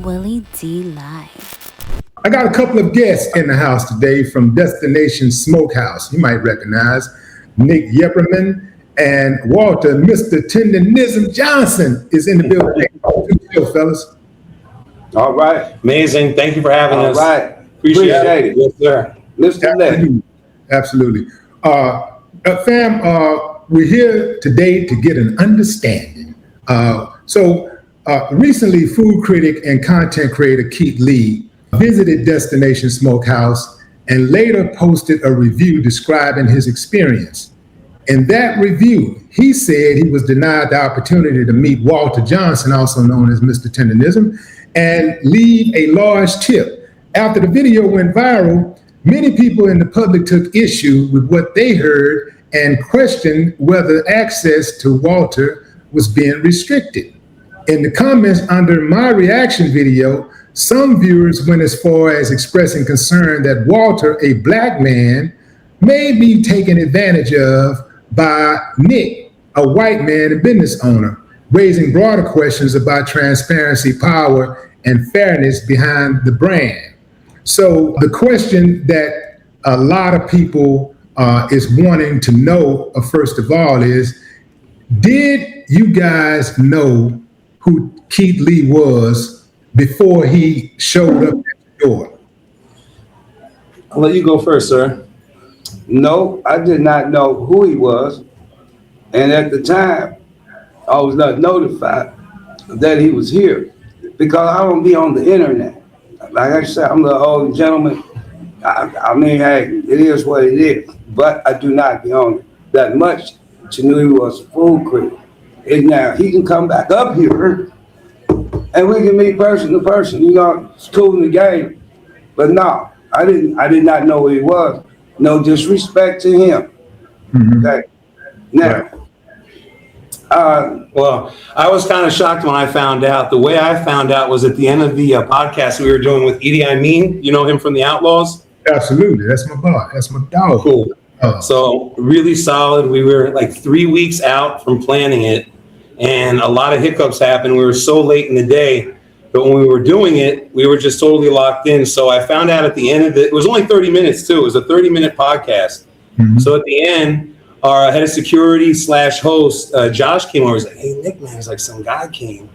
Willie D Live. I got a couple of guests in the house today from Destination Smokehouse. You might recognize Nick Yepremain and Walter. Mr. Tendernism Johnson is in the building. Hey, fellas. All right. Amazing. Thank you for having us. All right. Appreciate it. Yes, sir. Mr. Nick. Absolutely. Fam, we're here today to get an understanding. Recently, food critic and content creator Keith Lee visited Destination Smokehouse and later posted a review describing his experience. In that review, he said he was denied the opportunity to meet Walter Johnson, also known as Mr. Tendernism, and leave a large tip. After the video went viral, many people in the public took issue with what they heard and questioned whether access to Walter was being restricted. In the comments under my reaction video, some viewers went as far as expressing concern that Walter, a black man, may be taken advantage of by Nick, a white man and business owner, raising broader questions about transparency, power, and fairness behind the brand. So the question that a lot of people is wanting to know, first of all, is, did you guys know who Keith Lee was before he showed up at the door? I'll let you go first, sir. No, I did not know who he was. And at the time, I was not notified that he was here because I don't be on the internet. Like I said, I'm the old gentleman. I mean, hey, it is what it is. But I do not be on it that much to know he was a food critic. And now he can come back up here and we can meet person to person. You know, it's cool in the game. But no, I did not know who he was. No disrespect to him. Mm-hmm. Okay. Now, well, I was kind of shocked when I found out. The way I found out was at the end of the podcast we were doing with Idi Amin. You know him from the Outlaws? Absolutely. That's my boy. That's my dog. Cool. So really solid. We were like 3 weeks out from planning it, and a lot of hiccups happened. We were so late in the day, but when we were doing it, we were just totally locked in. So I found out at the end of it was only 30 minutes too. It was a 30-minute podcast. Mm-hmm. So at the end, our head of security / host, Josh, came over. He's like, "Hey, Nick, man," he's like, "some guy came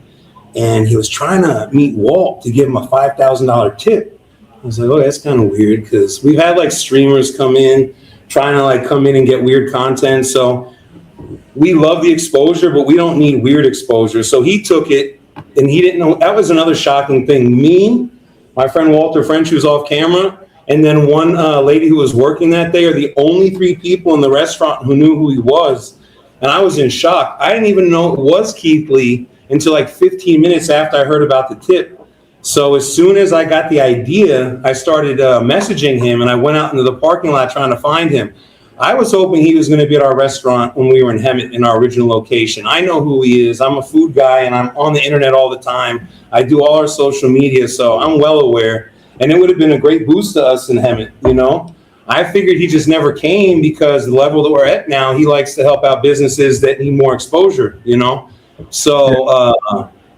and he was trying to meet Walt to give him a $5,000 tip." I was like, "Oh, that's kind of weird," because we've had like streamers come in, trying to like come in and get weird content. So we love the exposure, but we don't need weird exposure. So he took it and he didn't know. That was another shocking thing. Me, my friend Walter French, who's off camera, and then one lady who was working that day are the only 3 people in the restaurant who knew who he was. And I was in shock. I didn't even know it was Keith Lee until like 15 minutes after I heard about the tip. So as soon as I got the idea, I started messaging him, and I went out into the parking lot trying to find him. I was hoping he was going to be at our restaurant when we were in Hemet in our original location. I know who he is. I'm a food guy, and I'm on the internet all the time. I do all our social media, so I'm well aware. And it would have been a great boost to us in Hemet, you know. I figured he just never came because the level that we're at now, he likes to help out businesses that need more exposure, you know. So,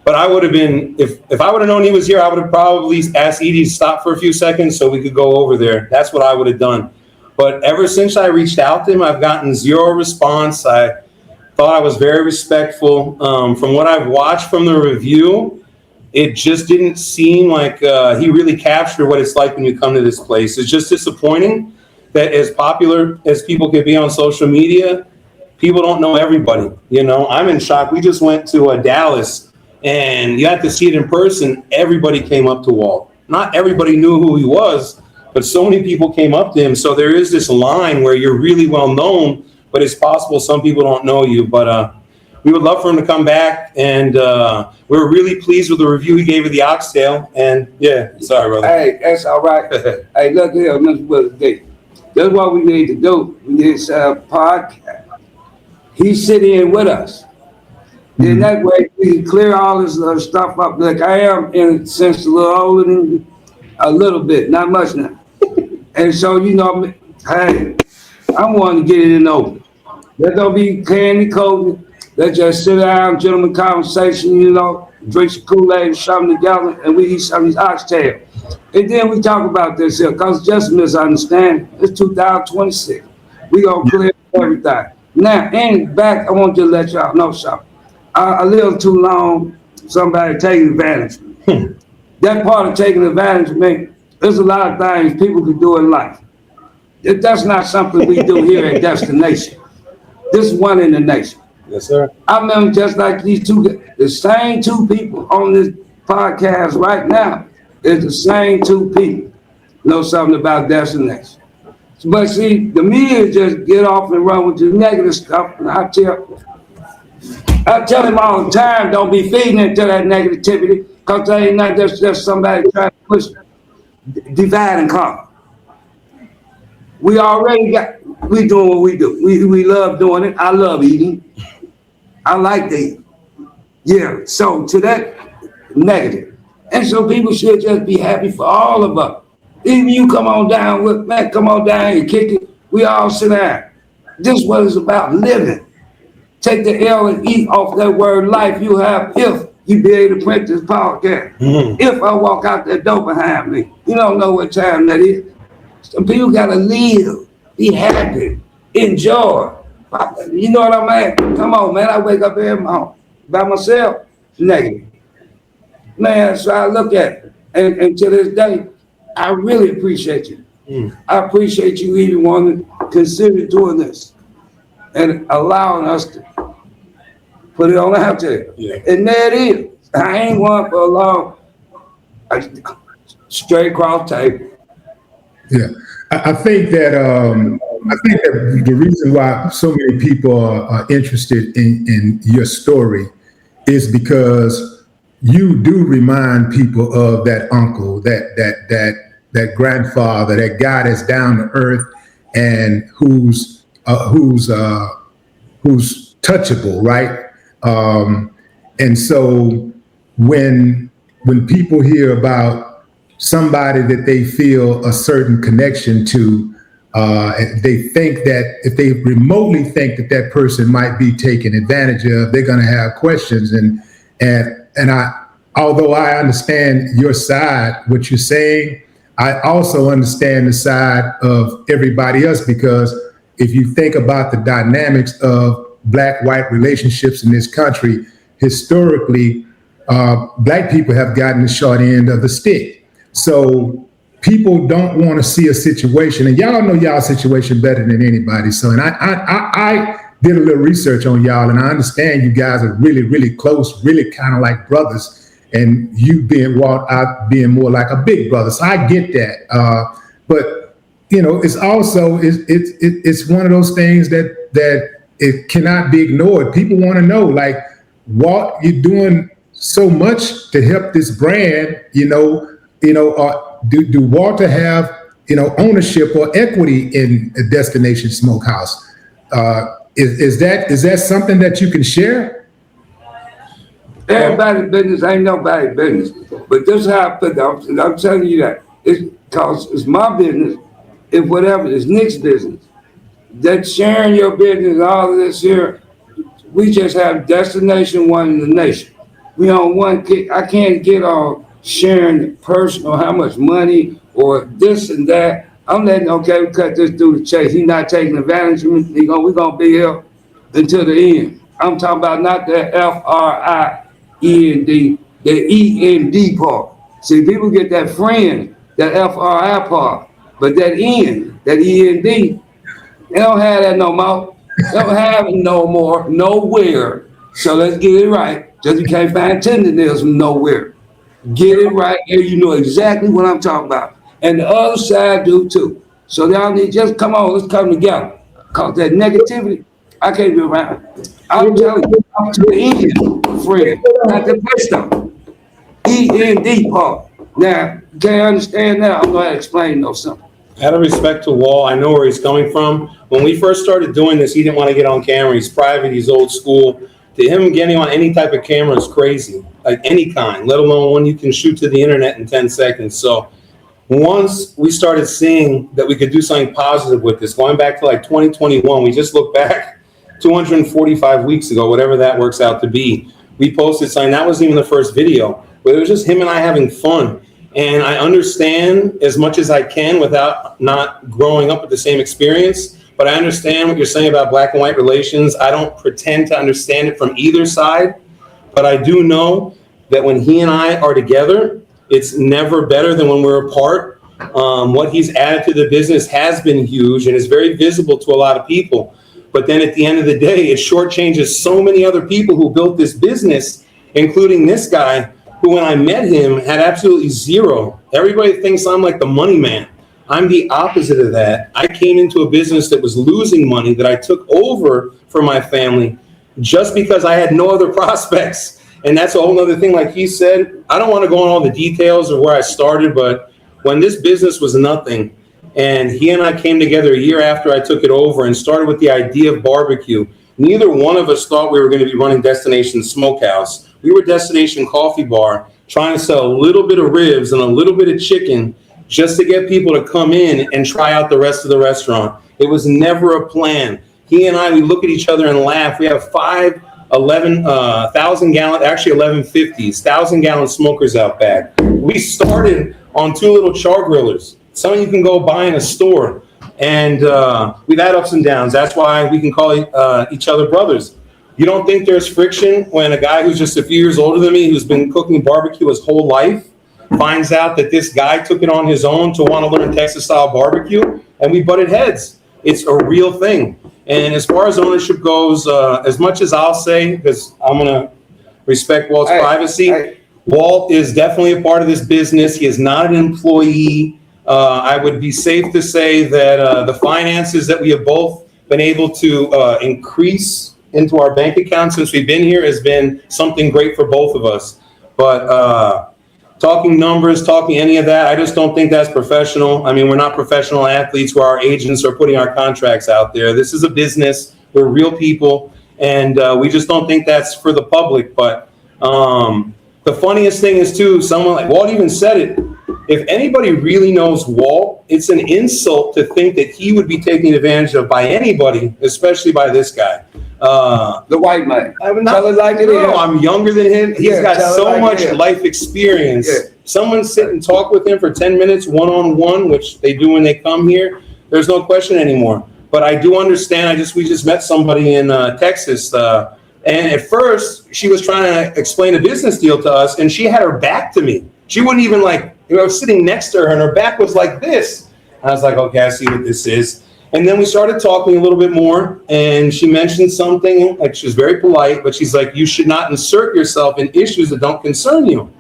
but I would have been, if I would have known he was here, I would have probably asked Edie to stop for a few seconds so we could go over there. That's what I would have done. But ever since I reached out to him, I've gotten 0 response. I thought I was very respectful. From what I've watched from the review, it just didn't seem like he really captured what it's like when you come to this place. It's just disappointing that as popular as people can be on social media, people don't know everybody. You know, I'm in shock. We just went to Dallas, and you had to see it in person. Everybody came up to Walt. Not everybody knew who he was, but so many people came up to him. So there is this line where you're really well known, but it's possible some people don't know you. But we would love for him to come back, and we're really pleased with the review he gave of the oxtail. And yeah, sorry, brother. Hey, that's all right. Hey, look here, Mr. Willie. That's what we need to do. We need to set up a podcast. He's sitting in with us. Then that way we can clear all this stuff up. Like I am, in a sense, a little older than a little bit, not much now. And so, you know, hey, I want to get it in over. Let don't be candy coated. Let's just sit down, gentleman conversation, you know, drink some Kool-Aid and something together, and we eat some of these oxtail. And then we talk about this here, because it's just a misunderstanding. It's 2026. We gonna clear everything. Now, and back, I want to let y'all know something. I lived too long, somebody taking advantage of me. That part of taking advantage of me, there's a lot of things people can do in life. That's not something we do here at Destination. This is one in the nation. Yes, sir. I remember just like these two, the same two people on this podcast right now is the same two people know something about Destination. But see, the media just get off and run with the negative stuff, and I tell him all the time, don't be feeding into that negativity, because they ain't not just somebody trying to push, divide and conquer. We doing what we do. We love doing it. I love eating. I like to eat. Yeah, so to that negative. And so people should just be happy for all of us. Even you come on down with, man, come on down and kick it. We all sit down. This is what it's about, living. Take the L and E off that word life you have if you be able to print this podcast. Mm-hmm. If I walk out that door behind me, you don't know what time that is. Some people gotta live, be happy, enjoy. You know what I mean? Come on, man. I wake up every morning by myself, negative. Man, so I look at it. And to this day, I really appreciate you. I appreciate you even wanting to consider doing this and allowing us to put it on out there. Yeah. And there it is. I ain't one for a long, straight across table. Yeah, I think that the reason why so many people are interested in your story is because you do remind people of that uncle, that grandfather, that guy that's down to earth and who's touchable, right? And so when people hear about somebody that they feel a certain connection to, they think that if they remotely think that that person might be taken advantage of, they're going to have questions. And although I understand your side, what you're saying, I also understand the side of everybody else, because if you think about the dynamics of black-white relationships in this country, historically, black people have gotten the short end of the stick. So people don't want to see a situation, and y'all know y'all's situation better than anybody. So, and I did a little research on y'all, and I understand you guys are really, really close, really kind of like brothers, and you being Walt out being more like a big brother. So I get that. But you know, it's also it's one of those things that it cannot be ignored. People want to know, like, Walt, you're doing so much to help this brand, do Walter have, ownership or equity in a Destination Smokehouse? Is that something that you can share? Everybody's business ain't nobody's business. But this is how I put it. I'm telling you that. It's because it's my business. If whatever, it's Nick's business. That sharing your business, all of this here, we just have Destination One in the nation. We on one kick. I can't get on sharing personal, how much money or this and that. I'm letting, we cut this through the chase. He's not taking advantage of me. We're going to be here until the end. I'm talking about not the F-R-I-E-N-D, the E-N-D part. See, people get that friend, that F-R-I part, but that N, that E-N-D, they don't have that no more. They don't have it no more, nowhere. So let's get it right. Just you can't find Tendernism nowhere. Get it right, and you know exactly what I'm talking about. And the other side do too. So y'all need just come on, let's come together. Cause that negativity, I can't be around. I'm telling you, I'm to the end, friend. Not the best stuff. E-N-D part. Now, you can't understand that, I'm gonna explain something. Out of respect to Wall, I know where he's coming from. When we first started doing this, he didn't want to get on camera. He's private, he's old school. To him, getting on any type of camera is crazy, like any kind, let alone one you can shoot to the internet in 10 seconds. So once we started seeing that we could do something positive with this, going back to like 2021, we just looked back 245 weeks ago, whatever that works out to be. we posted something. That wasn't even the first video, but it was just him and I having fun. And I understand as much as I can without not growing up with the same experience. But I understand what you're saying about black and white relations. I don't pretend to understand it from either side. But I do know that when he and I are together, it's never better than when we're apart. What he's added to the business has been huge and is very visible to a lot of people. But then at the end of the day, it shortchanges so many other people who built this business, including this guy, who when I met him had absolutely zero. Everybody thinks I'm like the money man. I'm the opposite of that. I came into a business that was losing money that I took over for my family just because I had no other prospects. And that's a whole other thing. Like he said, I don't want to go on all the details of where I started, but when this business was nothing, and he and I came together a year after I took it over and started with the idea of barbecue, neither one of us thought we were going to be running Destination Smokehouse. We were Destination Coffee Bar, trying to sell a little bit of ribs and a little bit of chicken just to get people to come in and try out the rest of the restaurant. It was never a plan. He and I, we look at each other and laugh. We have 1,000-gallon, actually 1150s, 1,000-gallon smokers out back. We started on 2 little char grillers. Some you can go buy in a store. And we've had ups and downs. That's why we can call each other brothers. You don't think there's friction when a guy who's just a few years older than me, who's been cooking barbecue his whole life, finds out that this guy took it on his own to want to learn Texas-style barbecue, and we butted heads. It's a real thing. And as far as ownership goes, as much as I'll say, because I'm going to respect Walt's privacy, Walt is definitely a part of this business. He is not an employee. I would be safe to say that the finances that we have both been able to increase into our bank account since we've been here has been something great for both of us. But talking numbers, talking any of that, I just don't think that's professional. I mean, we're not professional athletes where our agents are putting our contracts out there. This is a business. We're real people. And we just don't think that's for the public. But the funniest thing is, too, someone like Walt even said it. If anybody really knows Walt, it's an insult to think that he would be taken advantage of by anybody, especially by this guy. The white man. Tell it like it is. I'm younger than him. He's got so much life experience. Yeah. Someone sit and talk with him for 10 minutes one-on-one, which they do when they come here. There's no question anymore. But I do understand. We just met somebody in Texas. And at first, she was trying to explain a business deal to us, and she had her back to me. She wouldn't even I was sitting next to her, and her back was like this. I was like, okay, I see what this is. And then we started talking a little bit more, and she mentioned something, like she was very polite, but she's like, you should not insert yourself in issues that don't concern you.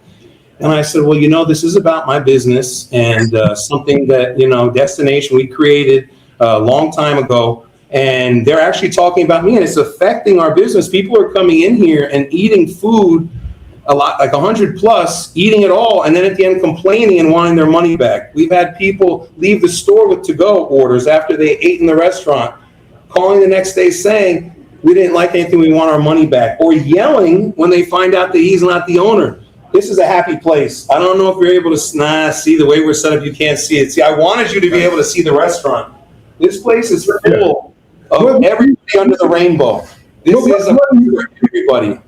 And I said, well, this is about my business and something that, Destination we created a long time ago. And they're actually talking about me, and it's affecting our business. People are coming in here and eating food a lot, like 100 plus, eating it all, and then at the end complaining and wanting their money back. We've had people leave the store with to-go orders after they ate in the restaurant, calling the next day saying, we didn't like anything, we want our money back, or yelling when they find out that he's not the owner. This is a happy place. I don't know if you're able to see the way we're set up, you can't see it. See, I wanted you to be able to see the restaurant. This place is full of everybody under the rainbow. This is for everybody.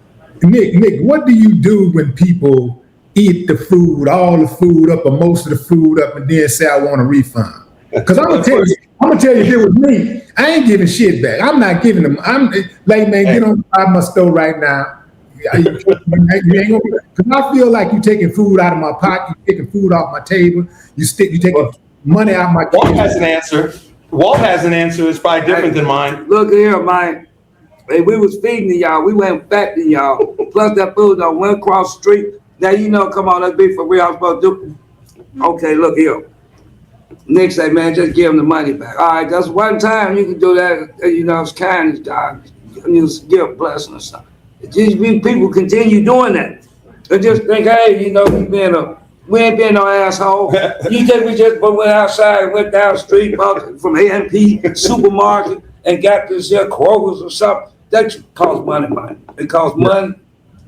Nick, what do you do when people eat the food, all the food up or most of the food up, and then say, I want a refund? Because I'm gonna tell you, if it was me, I ain't giving shit back. I'm not giving them. I'm like, man, get on my stove right now. You ain't gonna, because I feel like you taking food out of my pocket, you taking food off my table, you taking money out of my Walt has an answer. Walt has an answer that's probably different than mine. Look here, man. Hey, we was feeding y'all. We went back to y'all. Plus that food that went across the street. Now, come on, let's be for real. I'm supposed to do. Okay, look here. Nick say, man, just give him the money back. All right, that's one time you can do that. It's kindness, dog. You give a blessing or something. Just people continue doing that. They just think, hey, we ain't being no asshole. You think we just went outside and went down the street from A&P supermarket and got this here Kroger's or something. That costs money. It costs money, and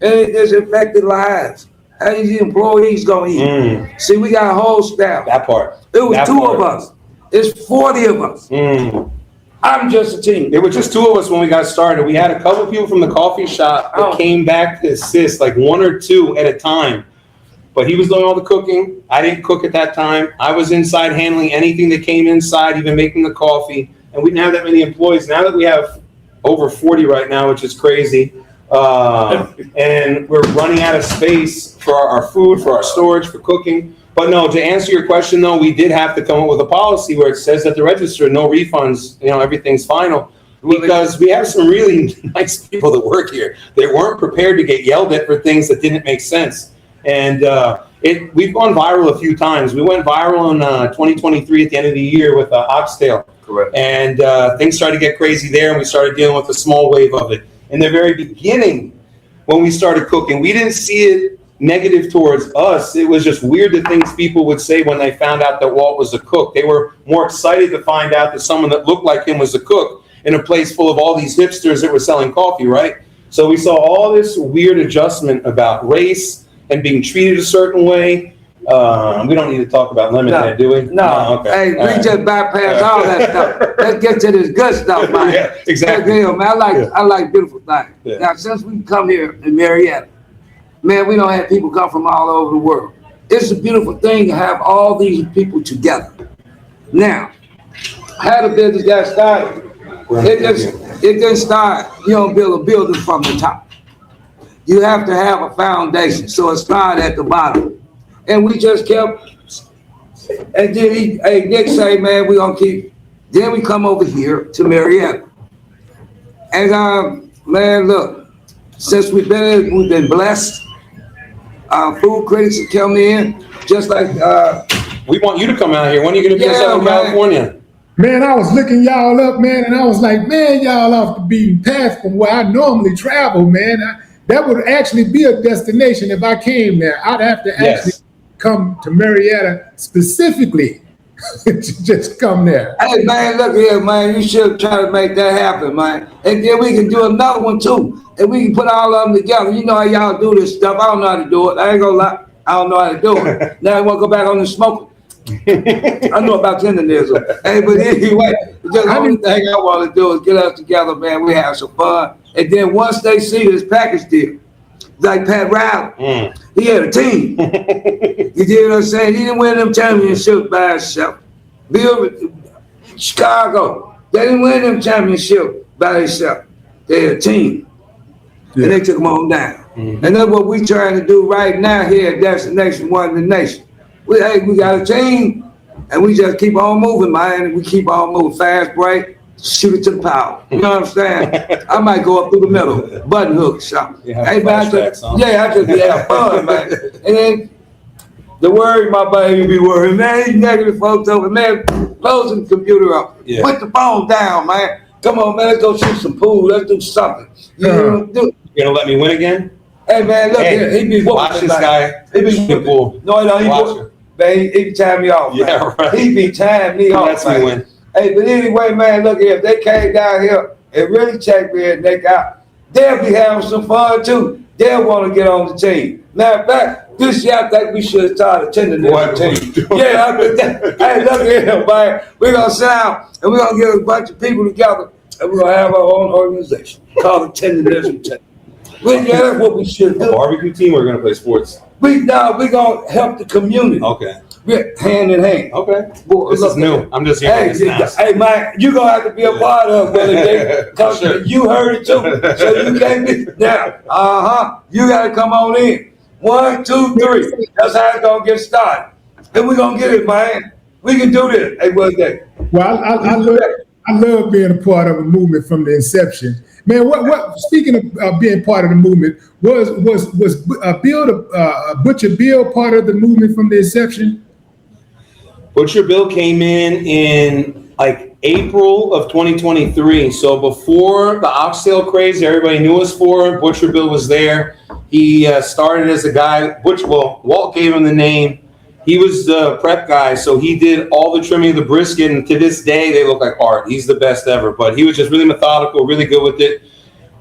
it's affected lives. How these employees gonna eat? See, we got a whole staff. That part. It was 2 of us. It's 40 of us. I'm just a team. It was just two of us when we got started. We had a couple of people from the coffee shop that came back to assist, like one or two at a time. But he was doing all the cooking. I didn't cook at that time. I was inside handling anything that came inside, even making the coffee. And we didn't have that many employees. Now that we have over 40 right now, which is crazy. And we're running out of space for our food, for our storage, for cooking. But no, to answer your question, though, we did have to come up with a policy where it says at the register, no refunds, everything's final. Because we have some really nice people that work here. They weren't prepared to get yelled at for things that didn't make sense. And we've gone viral a few times. We went viral in 2023 at the end of the year with oxtail. Correct. And things started to get crazy there, and we started dealing with a small wave of it. In the very beginning, when we started cooking, we didn't see it negative towards us. It was just weird the things people would say when they found out that Walt was a cook. They were more excited to find out that someone that looked like him was a cook in a place full of all these hipsters that were selling coffee, right? So we saw all this weird adjustment about race and being treated a certain way. We don't need to talk about lemonade, do we? No. Okay. Hey, we just bypass all that stuff. Let's get to this good stuff, man. Yeah, exactly. Man, I like beautiful things. Yeah. Now, since we come here in Marietta, man, we don't have people come from all over the world. It's a beautiful thing to have all these people together. Now, how the business got started? It didn't start. You don't build a building from the top. You have to have a foundation, so it started at the bottom. And we just kept, and then Nick say, man, we gonna keep, then we come over here to Marietta. And man, look, since we've been blessed. Food critics have come in, just like we want you to come out here. When are you going to be in Southern California? Man, I was looking y'all up, man, and I was like, man, y'all off the beaten path from where I normally travel, man. That would actually be a destination if I came there. I'd have to actually come to Marietta specifically to just come there. Hey, man, look here, man. You should try to make that happen, man. And then we can do another one, too. And we can put all of them together. You know how y'all do this stuff. I don't know how to do it. I ain't gonna lie. I don't know how to do it. Now I want to go back on the smoking. I know about tendernism. Hey, but anyway, the only thing I want to do is get us together, man. We have some fun. And then once they see this package deal, like Pat Riley, he had a team. You know what I'm saying? He didn't win them championships by himself. Chicago, they didn't win them championships by themselves. They had a team. Yeah. And they took them on down. And that's what we trying to do right now here at Destination One the Nation. We got a team, and we just keep on moving, man. And we keep on moving, fast break, shoot it to the power. You know what I'm saying? I might go up through the middle, button hook shot. Hey, man, I just be having fun, man. And then the worry, my baby be worried, man. These negative folks over, man. Closing the computer up. Yeah. Put the phone down, man. Come on, man. Let's go shoot some pool. Let's do something. You know what I'm doing? You gonna let me win again? Hey, man, look here. He be watch this guy. He be pool. No, he be tying me off. Yeah, man. right. He be tying me off. That's me win. Hey, but anyway, man, look here. If they came down here and really checked me and Nick out, they'll be having some fun too. They'll want to get on the team. Matter of fact, this year I think we should have started a Tendernism team. Yeah, hey, look here, man. We're gonna sit down and we're gonna get a bunch of people together and we're gonna have our own organization called the Tendernism team. That's what we should do. A barbecue team, or we're gonna play sports? We're gonna help the community. Okay. We're hand in hand. Okay. Boy, this is new. I'm just hearing this now. Hey, man, you're gonna have to be a part of it, because you heard it too. So you can't be now. You gotta come on in. 1, 2, 3. That's how it's gonna get started. And we're gonna get it, man. We can do this. Hey, what's that? Well, I love being a part of a movement from the inception. Man, what? Speaking of being part of the movement, was Butcher Bill part of the movement from the inception? Butcher Bill came in like April of 2023. So before the oxtail craze, everybody knew us for. Butcher Bill was there. He started as a guy. Walt gave him the name. He was the prep guy, so he did all the trimming of the brisket, and to this day, they look like art. He's the best ever, but he was just really methodical, really good with it.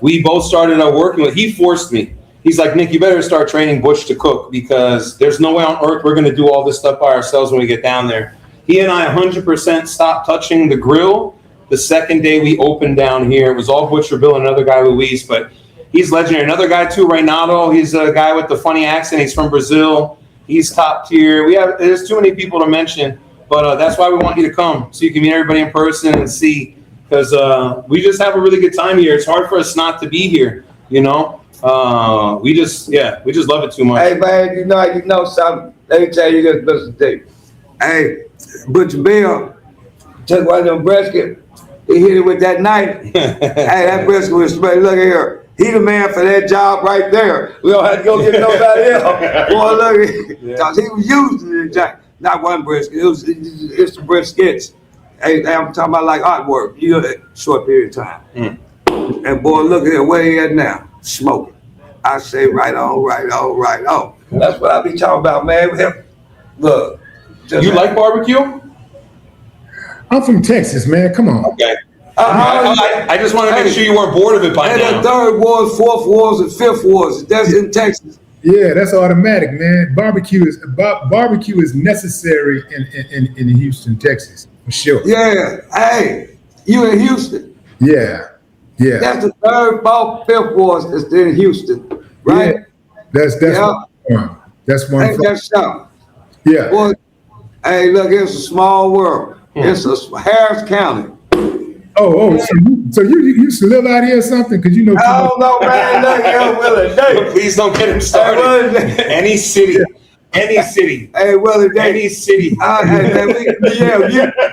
We both started working with, he forced me. He's like, Nick, you better start training Butch to cook, because there's no way on earth we're going to do all this stuff by ourselves when we get down there. He and I 100% stopped touching the grill the second day we opened down here. It was all Butcher Bill and another guy, Luis, but he's legendary. Another guy too, Reynaldo. He's a guy with the funny accent. He's from Brazil. He's top tier. There's too many people to mention, but that's why we want you to come so you can meet everybody in person and see, because we just have a really good time here. It's hard for us not to be here, you know. We just love it too much. Hey man, you know something. Let me tell you this, Mr. D. Hey, Butcher Bill took one of them brisket. He hit it with that knife. Hey, that brisket was smelling. Look at here. He the man for that job right there. We don't have to go get nobody else. Boy, look at him. Because he was using it. Not one brisket. It's the briskets. Hey, I'm talking about like artwork. You know, short period of time. And boy, look at it. Where he at now? Smoking. I say right on. That's what I be talking about, man. Look. You like barbecue? I'm from Texas, man. Come on. Okay. I just want to make sure you weren't bored of it by now. And the third wars, fourth wars, and fifth wars. That's in Texas. Yeah, that's automatic, man. Barbecue is necessary in Houston, Texas, for sure. Yeah. Hey, you in Houston. Yeah. That's the third, fourth, fifth wars that's in Houston, right? Yeah. That's one. Ain't that something? Yeah. Boy, hey, look, it's a small world. It's a Harris County. So you used to live out here or something? Because you know. I don't know, man. Look here, Willie Day. Please don't get him started. Any city. Hey, Willie Day. Any city. Hey, man,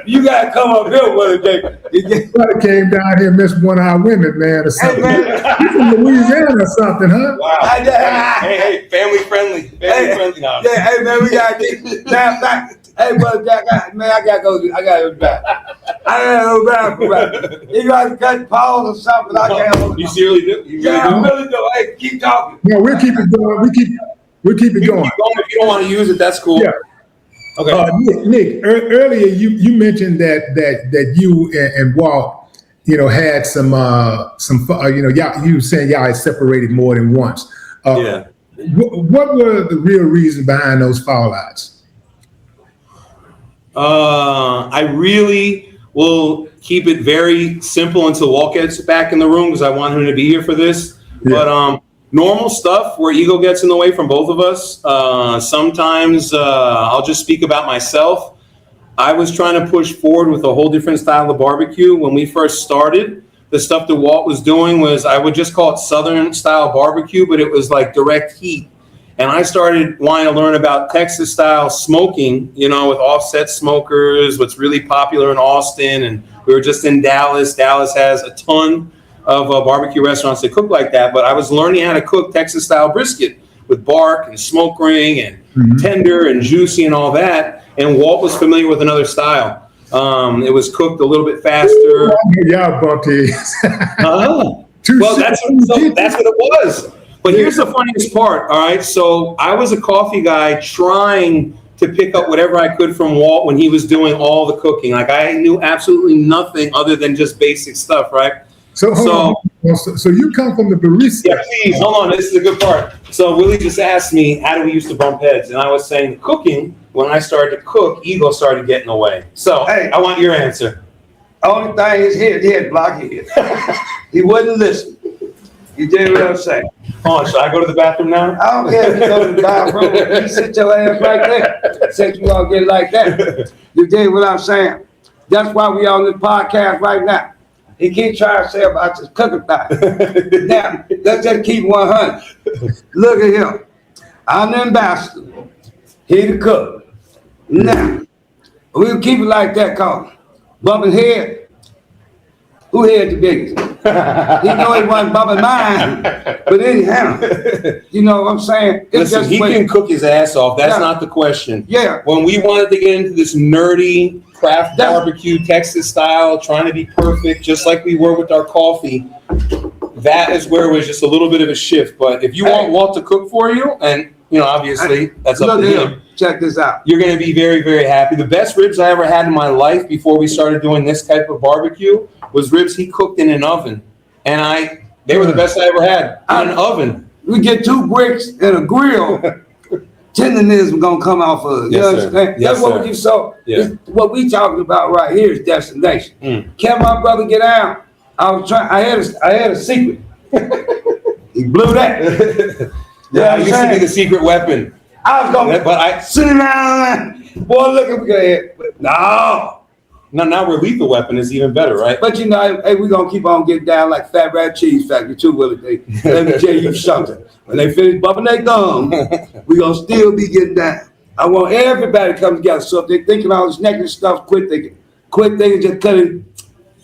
you gotta come up here, Willie Day. Brother came down here and missed one of our women, man, or something. Hey, man. You from Louisiana or something, huh? Wow. Hey, family friendly. Now. Yeah, hey, man, we gotta get back. Hey, brother Jack, I gotta go back. I gotta go back. You gotta cut pause or something. I can't. You seriously do? I really do. Hey, keep talking. No, we'll keep it going. We'll keep it going. If you don't want to use it, that's cool. Yeah. Okay. Nick, earlier you mentioned that you and Walt, had some you were saying y'all had separated more than once. Yeah. What were the real reasons behind those fallouts? I really will keep it very simple until Walt gets back in the room, because I want him to be here for this. Yeah. But normal stuff where ego gets in the way from both of us. Sometimes I'll just speak about myself. I was trying to push forward with a whole different style of barbecue. When we first started, the stuff that Walt was doing was, I would just call it Southern style barbecue, but it was like direct heat. And I started wanting to learn about Texas style smoking, with offset smokers, what's really popular in Austin. And we were just in Dallas. Dallas has a ton of barbecue restaurants that cook like that. But I was learning how to cook Texas style brisket with bark and smoke ring and tender and juicy and all that. And Walt was familiar with another style. It was cooked a little bit faster. Y'all bumped heads. Well, that's what it was. But here's the funniest part, all right? So I was a coffee guy trying to pick up whatever I could from Walt when he was doing all the cooking. Like, I knew absolutely nothing other than just basic stuff, right? So you come from the barista. Yeah, please, hold on. This is a good part. So Willie just asked me, how do we used to bump heads? And I was saying, cooking, when I started to cook, ego started getting away. So hey, I want your answer. Only thing is he had block head. He wouldn't listen. You did what I'm saying. Hold on, should I go to the bathroom now? I don't care if you go to the bathroom. You sit your ass right there. Since you all get like that. You did what I'm saying. That's why we on this podcast right now. He keep trying to say about this cooking thing. Now, let's just keep 100. Look at him. I'm the ambassador. He the cook. Now, we'll keep it like that, cause bumping head. Who had the biggest? He know he wasn't bumping mine, but anyhow, you know what I'm saying? Listen, he can cook his ass off. That's not the question. Yeah. When we wanted to get into this nerdy craft barbecue, Texas style, trying to be perfect, just like we were with our coffee, that is where it was just a little bit of a shift. But if you want Walt to cook for you, and obviously that's up to him. Check this out. You're going to be very, very happy. The best ribs I ever had in my life before we started doing this type of barbecue was ribs he cooked in an oven. And they were the best I ever had in an oven. We get 2 bricks and a grill tendernism gonna come off of it. You Yes, sir. understand? Yes, That's what sir. you saw. Yeah. What we talking about right here is destination. Can my brother get out? I had a secret. He blew that. Yeah, it used to be the secret weapon. I was gonna, But I sit down. Boy, look at me. No. now we're lethal weapon is even better, right? But you know, hey, we're gonna keep on getting down like Fat Rat Cheese Factory too, Willie. Let me tell you something. When they finish bumping their gum, we're gonna still be getting down. I want everybody to come together. So if they're thinking all this negative stuff, quit thinking. Quit thinking, just cut it.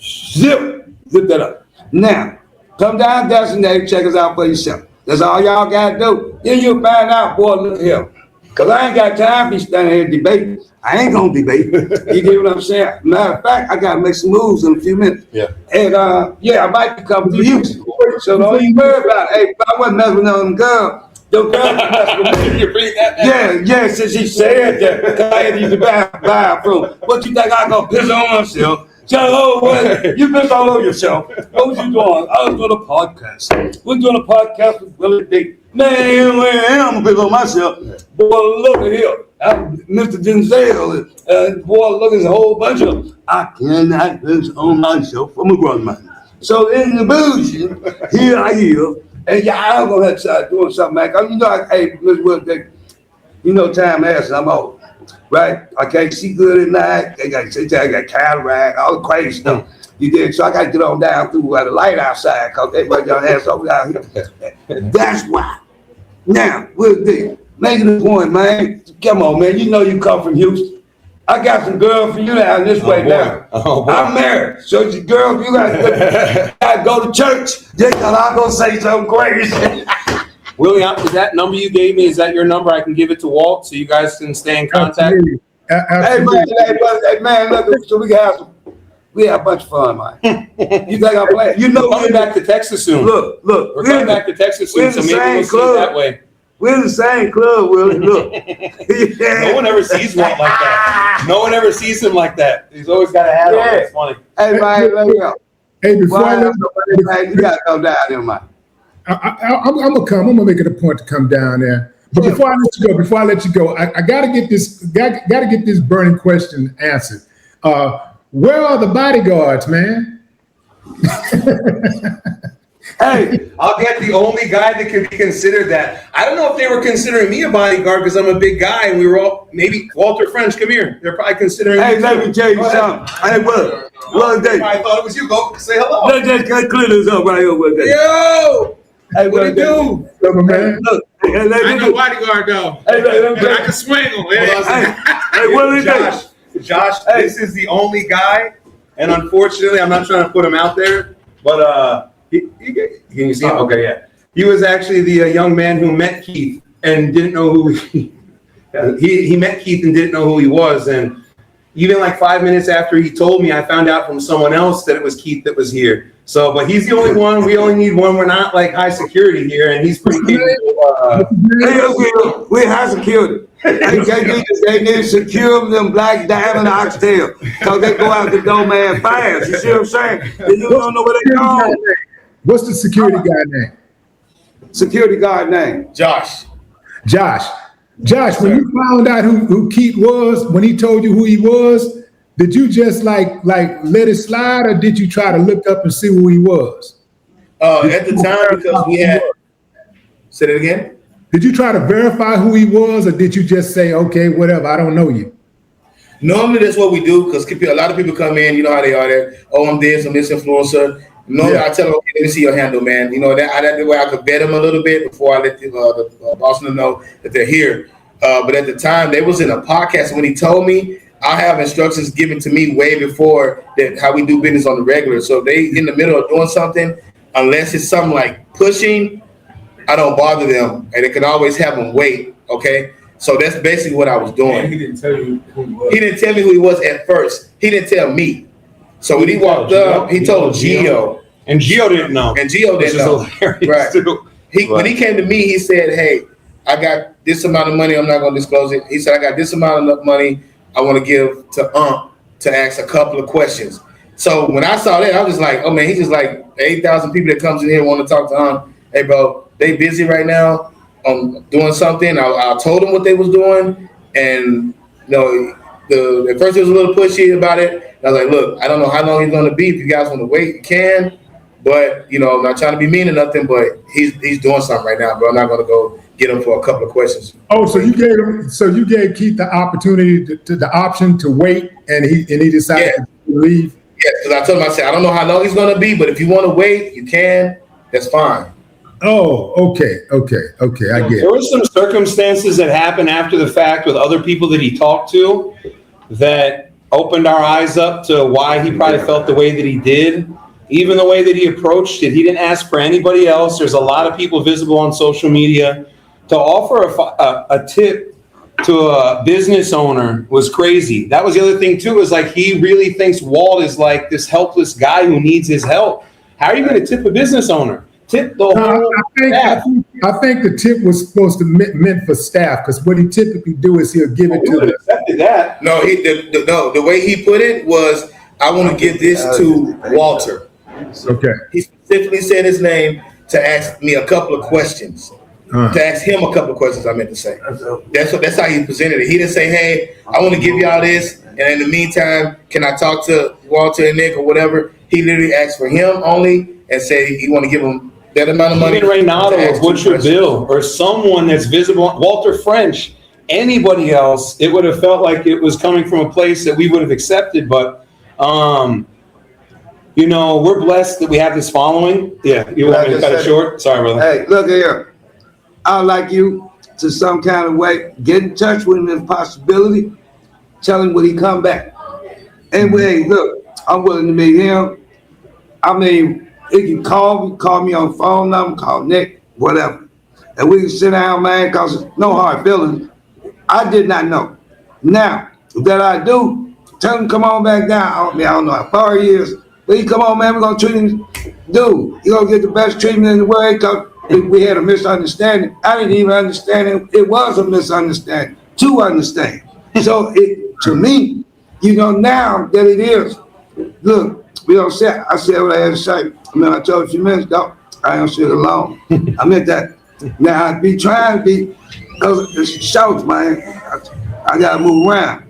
Zip that up. Now, come down, Destination, check us out for yourself. That's all y'all gotta do. Then you'll find out, boy, look here. Cause I ain't got time to be standing here debating. I ain't gonna debate. You get what I'm saying? Matter of fact, I gotta make some moves in a few minutes. Yeah. And I might be coming to you. So don't even worry about it. Hey, I wasn't messing with them girls. Them girls messing with me. You bring that back. Yeah, since she said that, I had to use the bathroom. What you think I gonna piss on myself? You piss all over yourself. What was you doing? I was doing a podcast. We're doing a podcast with Willie D. Man, I'm gonna piss on myself. Boy, look at here. Mr. Denzel, boy, look at a whole bunch of them. I cannot piss on myself from a grown man. So in the bougie, here I am. And I'm gonna have to start doing something, man. You know, hey, Mr. Willie, you know, time passes, I'm old. Right? I can't see good at night. I got cataract, all the crazy stuff. You did. So I got to get on down through the light outside because everybody got ass over down here. That's why. Now, we'll do. Making the point, man. Come on, man. You know you come from Houston. I got some girls for you down this way now. I'm married. So your girls, you got to go to church. Just because I'm going to say something crazy. Willie, that number you gave me, is that your number? I can give it to Walt so you guys can stay in contact. Absolutely. Hey man, look, so we have a bunch of fun, man. You think I'm playing? You know, we're coming back to Texas soon. Look, we're coming back to Texas soon, so maybe we'll see it that way. We're in the same club, Willie. Look. Yeah. No one ever sees Walt like that. No one ever sees him like that. He's always got a hat on. It's funny. Hey man, let me go. Hey, before I let you gotta come down there, man. I'm gonna come. I'm gonna make it a point to come down there. But before I let you go, I gotta get this burning question answered. Where are the bodyguards, man? Hey, I'll get the only guy that can be considered that. I don't know if they were considering me a bodyguard because I'm a big guy and we were all, maybe Walter French, come here. They're probably considering me. Hey, let me tell you something. Hey, what? I thought it was you. Go say hello. Let's just clear this up right here with Yo! Hey, what do you do? Man. Look, I ain't no bodyguard though. Hey, but I can swing him. Hey, what is that? Josh, this is the only guy, and unfortunately, I'm not trying to put him out there, but can you see him? Okay, yeah. He was actually the young man who met Keith and didn't know who he met Keith and didn't know who he was, and even like 5 minutes after he told me, I found out from someone else that it was Keith that was here. So, but he's the only one. We only need one. We're not like high security here, and he's pretty capable. We're high security. They need to secure them black diamond oxtail because they go out the door, man, fast. You see what I'm saying? You don't know where they go. What's the security guy name? Security guard name? Josh, when you found out who Keith was, when he told you who he was, did you just like let it slide, or did you try to look up and see who he was? At the time, because we had. Say that again. Did you try to verify who he was, or did you just say, okay, whatever, I don't know you? Normally, that's what we do, because a lot of people come in, you know how they are there. Oh, I'm this influencer. Normally, I tell them, okay, let me see your handle, man. You know, that's the way I could vet them a little bit before I let the boss know that they're here. But at the time, they was in a podcast, and when he told me, I have instructions given to me way before that how we do business on the regular. So they in the middle of doing something, unless it's something like pushing, I don't bother them, and it can always have them wait. Okay, so that's basically what I was doing. And he didn't tell you who he was. He didn't tell me who he was at first. He didn't tell me. So when he walked up, he told Gio, and Gio didn't know. And Gio didn't know. Right. When he came to me, he said, "Hey, I got this amount of money. I'm not going to disclose it." He said, "I got this amount of money I want to give to to ask a couple of questions." So when I saw that, I was just like, "Oh man, he's just like 8,000 people that comes in here want to talk to Hey, bro, they busy right now. doing something. I told them what they was doing, and at first it was a little pushy about it. I was like, look, I don't know how long he's going to be. If you guys want to wait, you can. But I'm not trying to be mean or nothing. But he's doing something right now, bro. I'm not going to go get him for a couple of questions. Oh, so you gave Keith the opportunity the option to wait, and he decided to leave. Yeah, because I told him, I said, I don't know how long he's going to be, but if you want to wait, you can. That's fine. Oh, okay. I get it. There were some circumstances that happened after the fact with other people that he talked to that opened our eyes up to why he probably felt the way that he did. Even the way that he approached it, he didn't ask for anybody else. There's a lot of people visible on social media. To offer a tip to a business owner was crazy. That was the other thing too, is like he really thinks Walt is like this helpless guy who needs his help. How are you going to tip a business owner? Tip the whole staff. I think the tip was supposed to meant for staff, because what he typically do is he'll give it to them. Accepted that. No, the way he put it was, I want to give this to Walter. Okay. He specifically said his name to ask me a couple of questions. To ask him a couple of questions, I meant to say. That's how he presented it. He didn't say, hey, I want to give y'all this, and in the meantime, can I talk to Walter and Nick or whatever? He literally asked for him only and said he want to give him that amount of money. Even Reynaldo or Butcher Bill or someone that's visible, Walter French, anybody else, it would have felt like it was coming from a place that we would have accepted. But, we're blessed that we have this following. Yeah, you want me to cut it short? Sorry, brother. Hey, look here. I'd like you to some kind of way get in touch with him if possibility. Tell him when he come back. And hey, look, I'm willing to meet him. I mean, he can call me on phone number, call Nick, whatever. And we can sit down, man, because no hard feelings. I did not know. Now, that I do, tell him come on back down. I don't know how far he is, but he come on, man, we're going to treat him. Dude, you're going to get the best treatment in the world, because we had a misunderstanding. I didn't even understand it. It was a misunderstanding to understand. So to me, now that it is, look, I said what I had to say. I told you a few minutes ago, I don't sit alone. I meant that. Now I be trying to be, because it's shouts, man. I got to move around.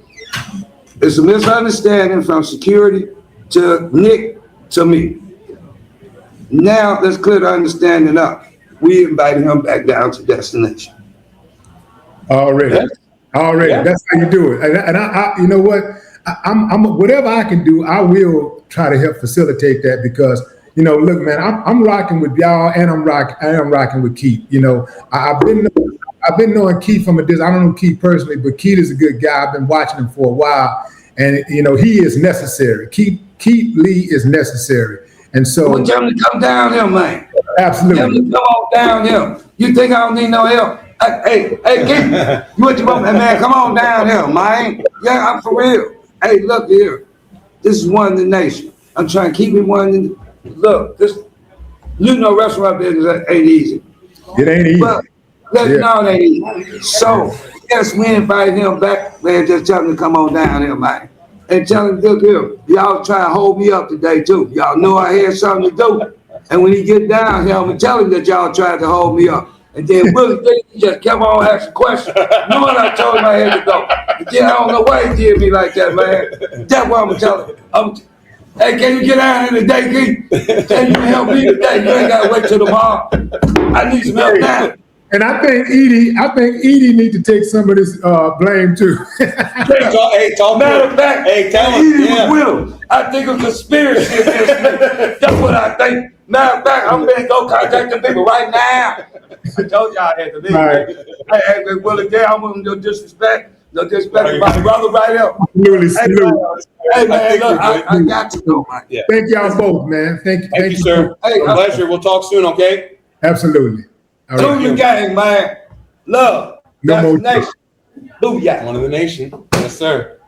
It's a misunderstanding from security to Nick to me. Now let's clear the understanding up. We invited him back down to Destination. Already. Yeah. That's how you do it. And I you know what? I'm whatever I can do, I will try to help facilitate that, because look, man, I'm rocking with y'all, and I am rocking with Keith. I've been knowing Keith from a distance. I don't know Keith personally, but Keith is a good guy. I've been watching him for a while, and he is necessary. Keith Lee is necessary, and so tell him to come down here, man. Absolutely. Tell him to come on down here. You think I don't need no help? Hey, Keith, man, come on down here, man. Yeah, I'm for real. Hey, look here. This is one in the nation. I'm trying to keep it one in the, look, restaurant business ain't easy. It ain't easy. But no, it ain't easy. So, yes, we invite him back, man. Just tell him to come on down here, man. And tell him, look here, y'all try to hold me up today, too. Y'all know I had something to do. And when he get down here, I'm going to tell him that y'all tried to hold me up. And then Willie just kept on asking questions. Knowing I told him I had to go. And then I don't know why he did me like that, man. That's what I'm going to tell him. Hey, can you get down here today, Keith? Can you help me today? You ain't got to wait till tomorrow. I need some help now. And I think Edie need to take some of this blame too. Matter of fact, tell him. Edie was with him. I think a conspiracy against me. That's what I think. Matter of fact, I'm going to go contact the people right now. I told y'all I had to leave. Right. Hey, Willie, I want no disrespect. No disrespect to my brother right here. Hey, man, look, I got you, though, man. Yeah. Thank y'all both, man. Thank you, sir. Hey, pleasure. We'll talk soon, okay? Absolutely. All right. Do your game, man. Love. No more. Destination. Do ya. One of the nation. Yes, sir.